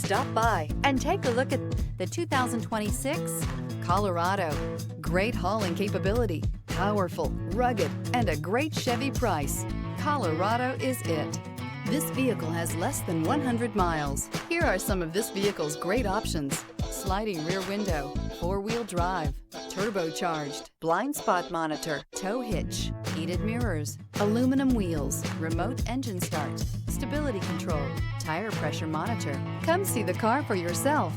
Stop by and take a look at the 2026 Colorado. Great hauling capability, powerful, rugged, and a great Chevy price. Colorado is it. This vehicle has less than 100 miles. Here are some of this vehicle's great options: sliding rear window, four-wheel drive, turbocharged, blind spot monitor, tow hitch, heated mirrors, aluminum wheels, remote engine start, stability control, tire pressure monitor. Come see the car for yourself.